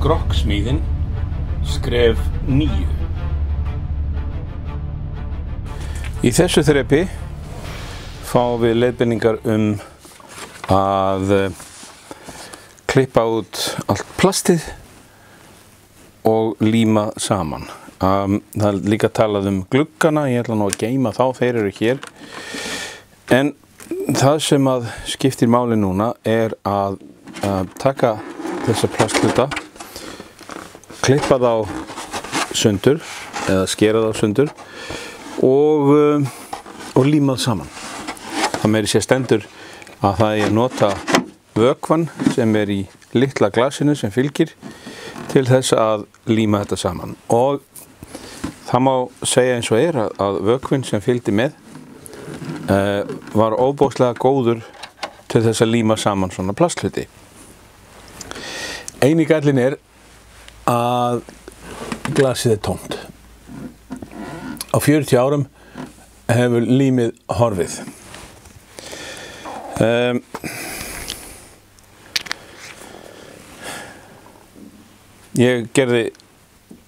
Skrokksmíðin, skref 9. Í þessu þrepi fáum við leiðbeiningar að klippa út allt plastið og líma saman. Það er líka talað gluggana, ég ætla nú að geyma þá, þeir eru hér. En það sem skiptir máli núna að taka þessa plastluta, klippa þá sundur eða skera þá sundur og líma það saman. Það meiri sér stendur að það er nota vökvann sem er í litla glasinu sem fylgir til þess að líma þetta saman. Og það má segja eins og að vökvinn sem fylgdi með var óbóðslega góður til þess að líma saman svona plastluti. Eini gallinn að glasið er tómt. Á 40 árum hefur límið horfið. Ég gerði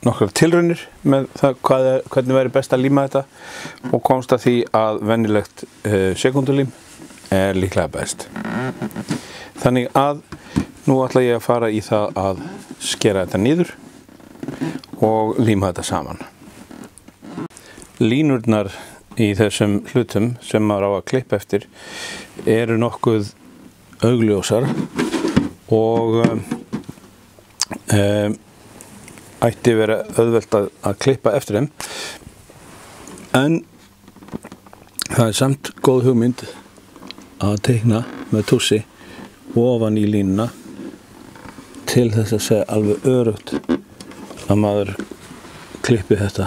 nokkrar tilraunir með það hvernig væri best að líma þetta og komst að því að venjulegt sekúndulím er líklega best. Þannig að nú ætla ég að fara í það að skera þetta niður og líma þetta saman. Línurnar í þessum hlutum sem maður á að klippa eftir eru nokkuð augljósar og ætti vera auðvelt að klippa eftir þeim. En það er samt góð hugmynd að teikna með tússi ofan í línuna til þess að segja alveg öruggt að maður klippi þetta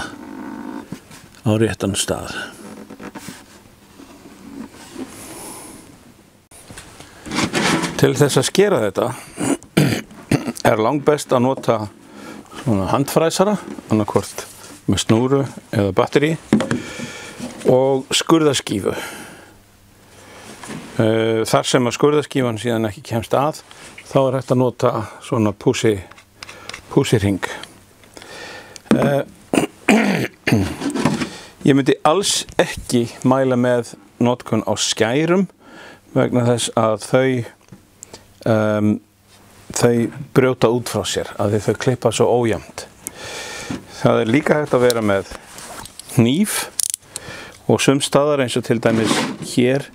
á réttan stað. Til þess að skera þetta er langbest að nota svona handfræsara, annarkvort með snúru eða batteri og skurðarskífu. Þar sem að skurðarskífan síðan ekki kemst að, þá er hægt að nota svona púsihring. Ég myndi alls ekki mæla með notkun á skærum vegna þess að þau brjóta út frá sér, að þau klippa svo ójafnt. Það er líka hægt að vera með hníf og sums staðar eins og til dæmis hér,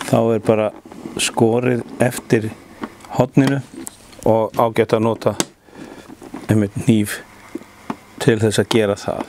þá er bara skorið eftir horninu og ágætt að nota einmitt hníf til þess að gera það.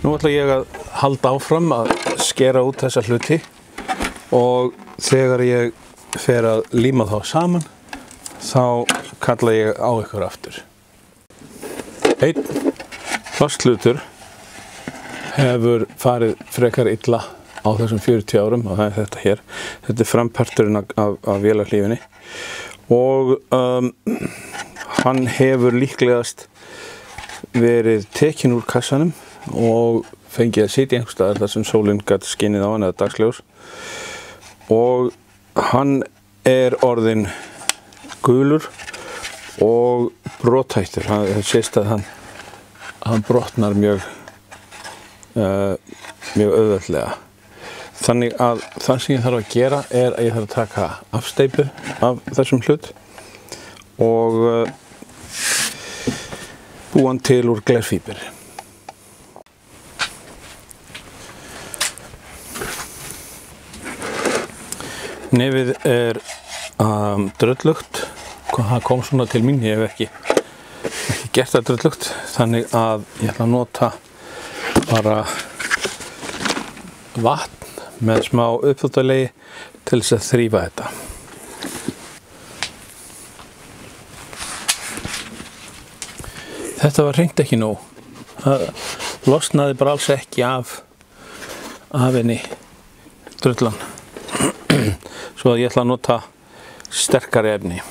Nú ætla ég að halda áfram að skera út þessa hluti og þegar ég fer að líma þá saman, þá kalla ég á ykkur aftur. Einn plastlutur hefur farið frekar illa á þessum 40 árum og það er þetta hér. Þetta er framparturinn af vélarhlífinni og hann hefur líklegast verið tekinn úr kassanum og fengið að sitja einhvers staðar þar sem sólin gat skinið á hann eða dagsljós og hann er orðinn gulur og brothættur. Það sést að hann brotnar mjög auðveldlega. Þannig að það sem ég þarf að gera að ég þarf að taka afsteypu af þessum hlut og búa hann til úr glerfíber. Nefið er drullugt, það kom svona til mín, ég hef ekki gert það drullugt, þannig að ég ætla að nota bara vatn með smá uppþvottalegi til þess að þrífa þetta. Þetta var hreint ekki nóg. Það losnaði bara alls ekki af henni drullan. Svo að ég ætla að nota sterkari efni.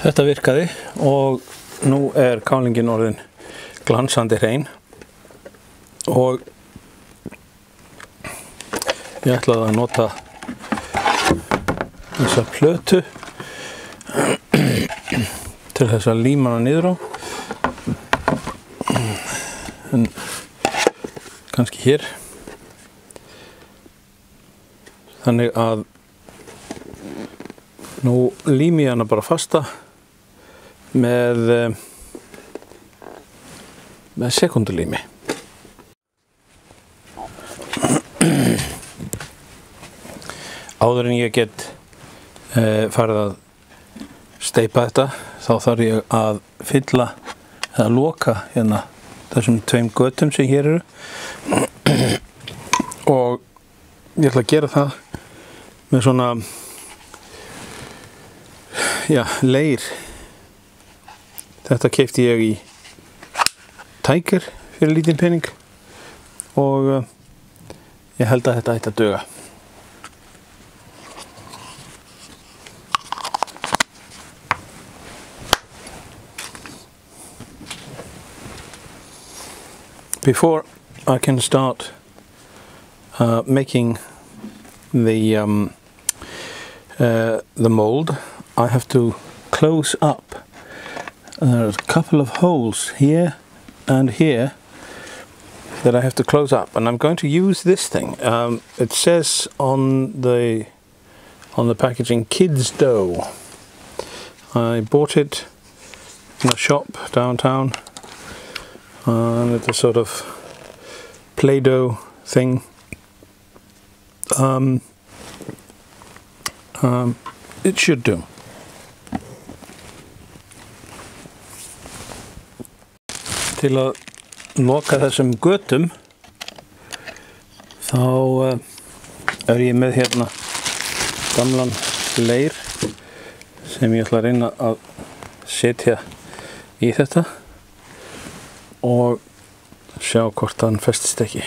Þetta virkaði og nú er kálingin orðin glansandi hrein og ég ætlaði að nota þessa plötu til þess að líma hana niður á, en kannski hér, þannig að nú lími ég hana bara fasta með sekundulími. Áður en ég get farið að steypa þetta, þá þarf ég að fylla eða loka hérna þessum tveim götum sem hér eru og ég ætla að gera það með svona leir. Þetta keypti ég í Tiger fyrir lítinn pening og ég held að þetta ætti að duga. Before I can start making the mold, I have to close up. There's a couple of holes here and here that I have to close up, and I'm going to use this thing. It says on the packaging kids dough. I bought it in a shop downtown, and it's a sort of Play-Doh thing. It should do. Til að loka þessum götum þá er ég með hérna gamlan leir sem ég ætla að reyna að setja í þetta og sjá hvort hann festist ekki.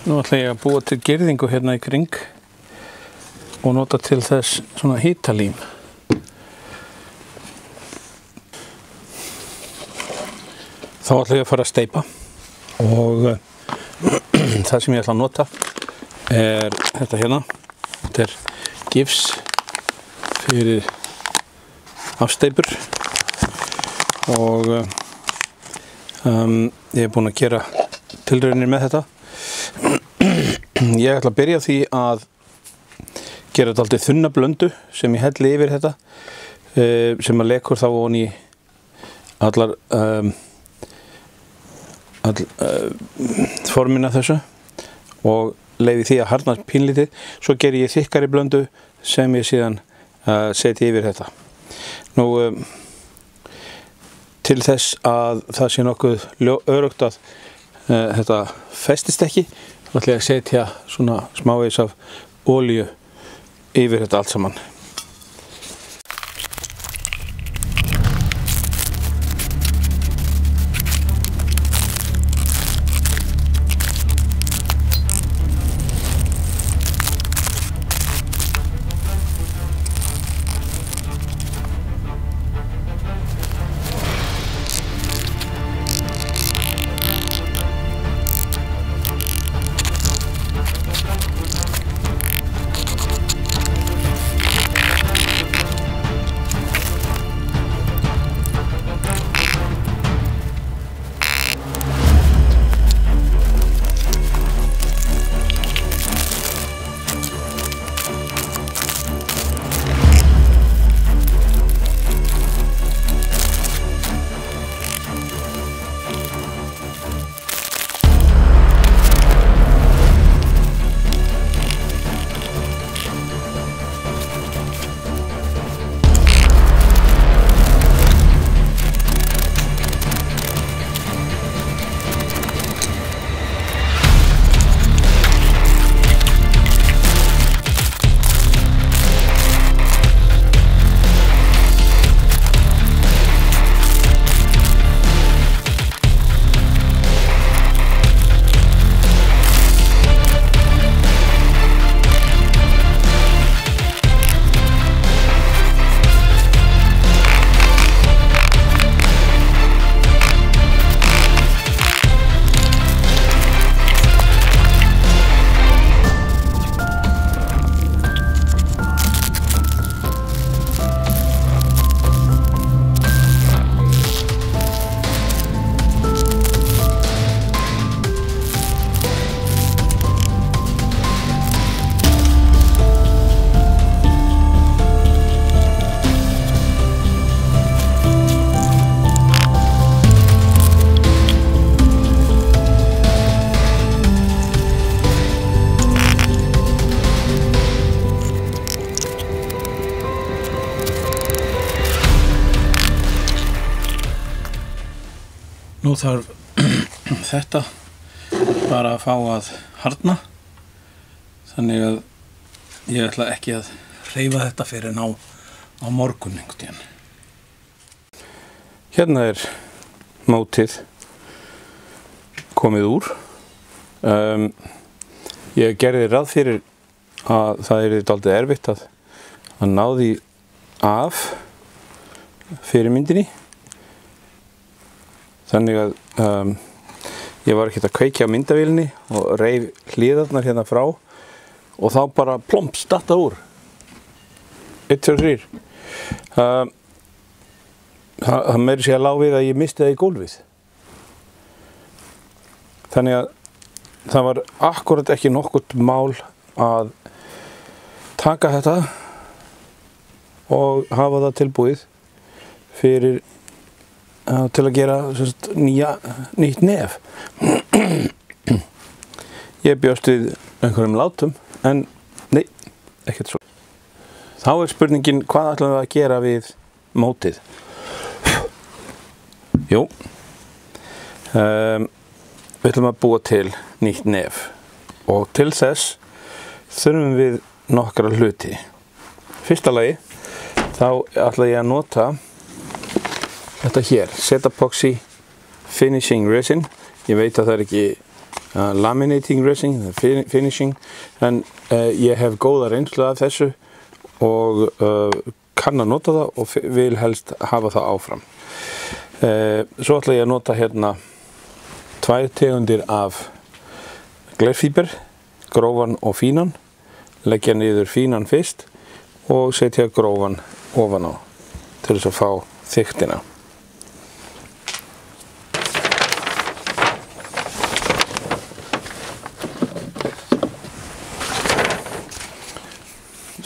Nú ætla ég að búa til girðingu hérna í kring og nota til þess svona hitalím. Þá ætla ég að fara að steypa og það sem ég ætla að nota er þetta hérna. Þetta er gifs fyrir afsteypur og ég er búinn að gera tilraunir með þetta. Ég ætla að byrja því að gera dálítið þunna blöndu sem ég helli yfir þetta sem að lekur þá ofan í allar formina þessu og leyfi því að harðna pínlítið. Svo ger ég þykkari blöndu sem ég síðan seti yfir þetta. Nú til þess að það sé nokkuð öruggt að þetta festist ekki, þá ætla ég að setja svona smávegis af olíu yfir þetta allt saman. Nú þarf þetta bara að fá að harðna, þannig að ég ætla ekki að hreyfa þetta fyrir á morgun einhvern tíðan. Hérna er mótið komið úr. Ég gerði ráð fyrir að það er dálítið erfitt að ná því af fyrirmyndinni. Þannig að ég var ekkert að kveikja á myndavélinni og reif hliðarnar hérna frá og þá bara plomp statta úr. 1, 2, 3. Það meiri sé að lá við að ég misti það í gólfið. Þannig að það var akkurat ekki nokkurt mál að taka þetta og hafa það tilbúið fyrir til að gera nýtt nef. Ég bjóst við einhverjum látum, en nei, ekkert svo. Þá er spurningin, hvað ætlum við að gera við mótið? Jú, við ætlum að búa til nýtt nef og til þess þurfum við nokkra hluti. Fyrsta lagi, þá ætla ég að nota þetta hér, Z-epoxy finishing resin. Ég veit að það er ekki laminating resin, það er finishing, en ég hef góða reynslu af þessu og kann að nota það og vil helst hafa það áfram. Svo ætla ég að nota hérna 2 tegundir af glerfíber, grófan og fínan. Leggja niður fínan fyrst og setja grófan ofan á til þess að fá þykktina.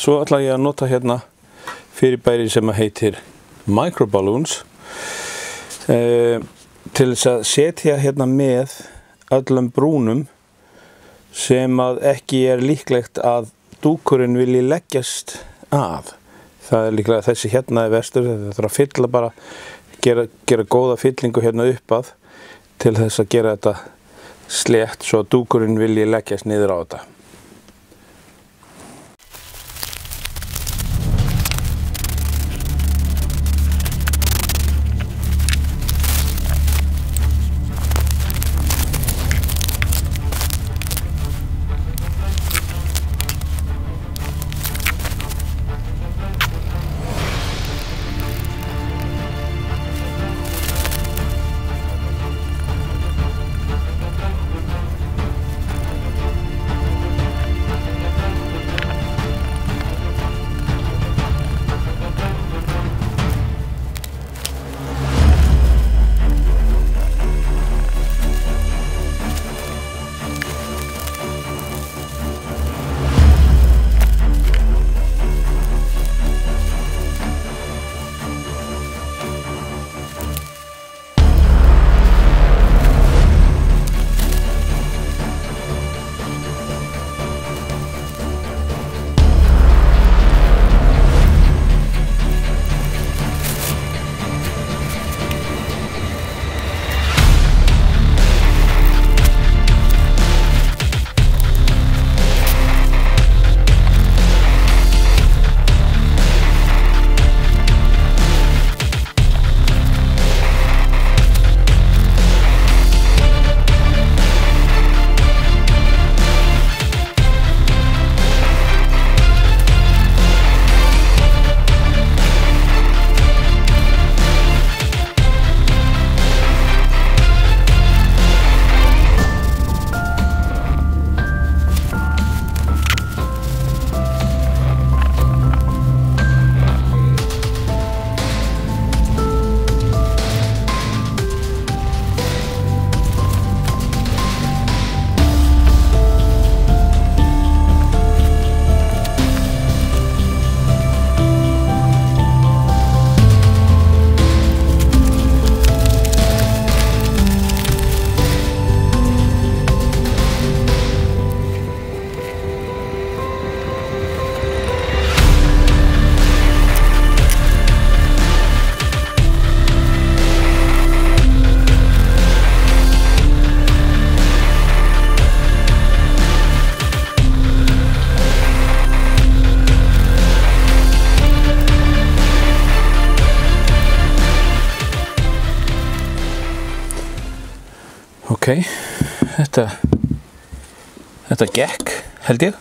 Svo ætla ég að nota hérna fyrirbæri sem heitir microballoons til þess að setja hérna með öllum brúnum sem að ekki er líklegt að dúkurinn vilji leggjast að. Það er líklega þessi hérna er verstur, þetta þarf að fylla bara, gera góða fyllingu hérna upp að til þess að gera þetta slétt svo að dúkurinn vilji leggjast niður á þetta. Ok, þetta gekk held ég.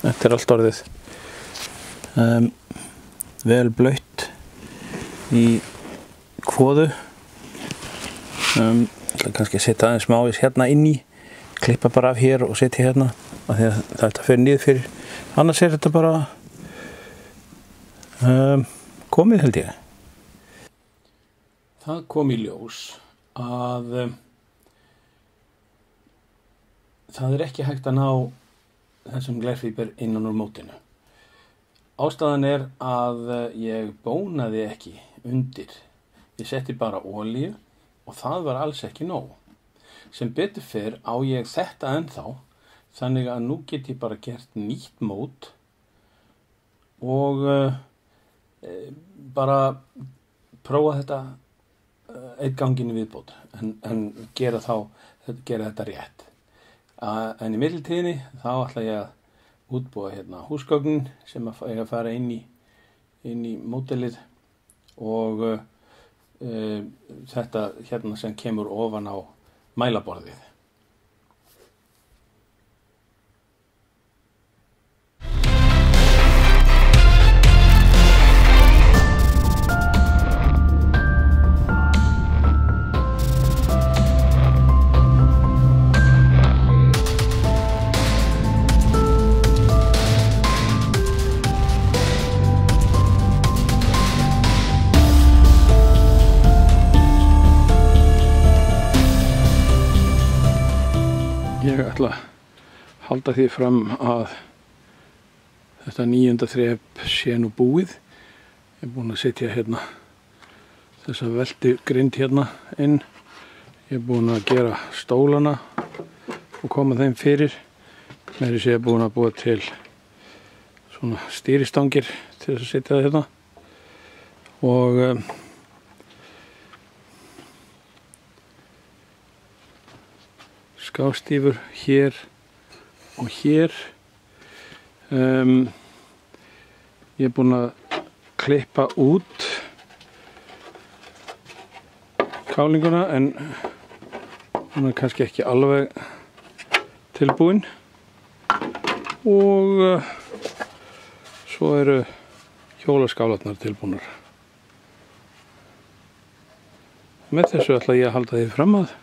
Þetta allt orðið vel blautt í kvoðu. Kannski að setja aðeins smávís hérna inn í, klippa bara af hér og setja hérna af því að þetta fer niður fyrir. Annars þetta bara komið held ég. Það kom í ljós að það ekki hægt að ná þessum glerfíber innan úr mótinu. Ástæðan að ég bónaði ekki undir. Ég setti bara olíu og það var alls ekki nóg. Sem betur fer á ég þetta ennþá, þannig að nú get ég bara gert nýtt mót og bara prófa þetta einn ganginn í viðbót en gera þetta rétt. En í millitíðinni þá ætla ég að útbúa hérna húsgögnin sem að fara inn í módelið og þetta hérna sem kemur ofan á mælaborðið. Ég ætla að halda því fram að þetta 9. þrep sé nú búið. Ég búinn að setja hérna þessa veltigrind hérna inn. Ég búinn að gera stólana og koma þeim fyrir. Meira sé búinn að búa til svona stýristangir til þess að setja það hérna. Og skástífur hér og hér. Ég búinn að klippa út kálinguna en hún kannski ekki alveg tilbúin. Og svo eru hjólaskálarnar tilbúnar. Með þessu ætla ég að halda því fram að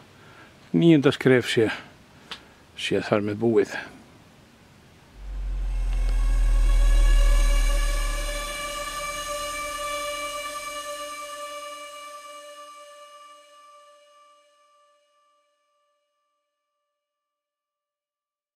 9. skref sé þar með búið.